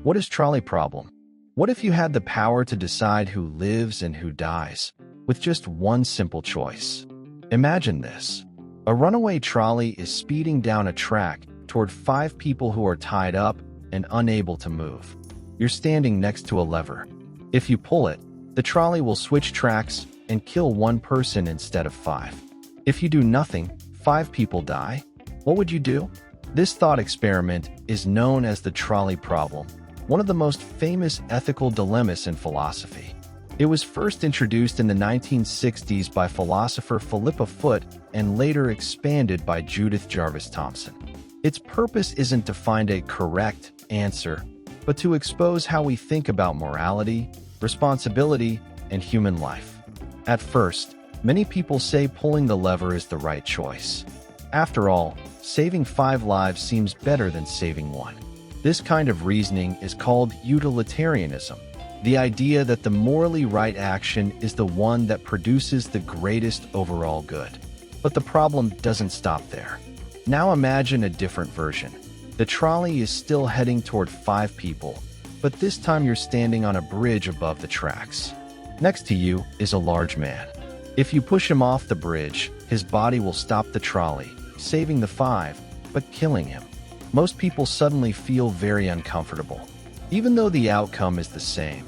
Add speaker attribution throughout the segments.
Speaker 1: What is trolley problem? What if you had the power to decide who lives and who dies, with just one simple choice? Imagine this. A runaway trolley is speeding down a track toward 5 people who are tied up and unable to move. You're standing next to a lever. If you pull it, the trolley will switch tracks and kill 1 person instead of 5. If you do nothing, 5 people die. What would you do? This thought experiment is known as the trolley problem, one of the most famous ethical dilemmas in philosophy. It was first introduced in the 1960s by philosopher Philippa Foot and later expanded by Judith Jarvis Thomson. Its purpose isn't to find a correct answer, but to expose how we think about morality, responsibility, and human life. At first, many people say pulling the lever is the right choice. After all, saving 5 lives seems better than saving 1. This kind of reasoning is called utilitarianism, the idea that the morally right action is the one that produces the greatest overall good. But the problem doesn't stop there. Now imagine a different version. The trolley is still heading toward 5 people, but this time you're standing on a bridge above the tracks. Next to you is a large man. If you push him off the bridge, his body will stop the trolley, saving the 5, but killing him. Most people suddenly feel very uncomfortable. Even though the outcome is the same,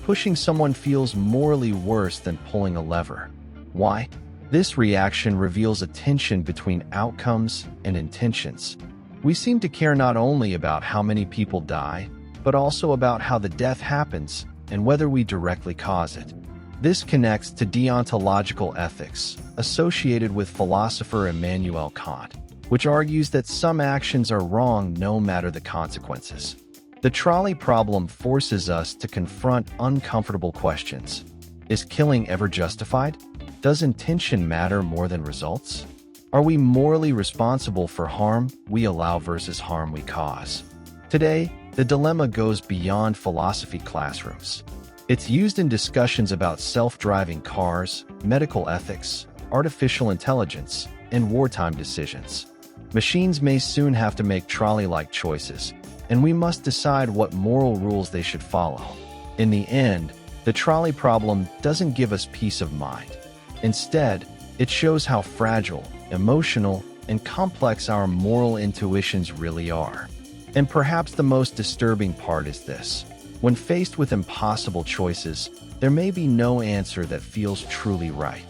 Speaker 1: pushing someone feels morally worse than pulling a lever. Why? This reaction reveals a tension between outcomes and intentions. We seem to care not only about how many people die, but also about how the death happens and whether we directly cause it. This connects to deontological ethics, associated with philosopher Immanuel Kant, which argues that some actions are wrong no matter the consequences. The trolley problem forces us to confront uncomfortable questions. Is killing ever justified? Does intention matter more than results? Are we morally responsible for harm we allow versus harm we cause? Today, the dilemma goes beyond philosophy classrooms. It's used in discussions about self-driving cars, medical ethics, artificial intelligence, and wartime decisions. Machines may soon have to make trolley-like choices, and we must decide what moral rules they should follow. In the end, the trolley problem doesn't give us peace of mind. Instead, it shows how fragile, emotional, and complex our moral intuitions really are. And perhaps the most disturbing part is this. When faced with impossible choices, there may be no answer that feels truly right.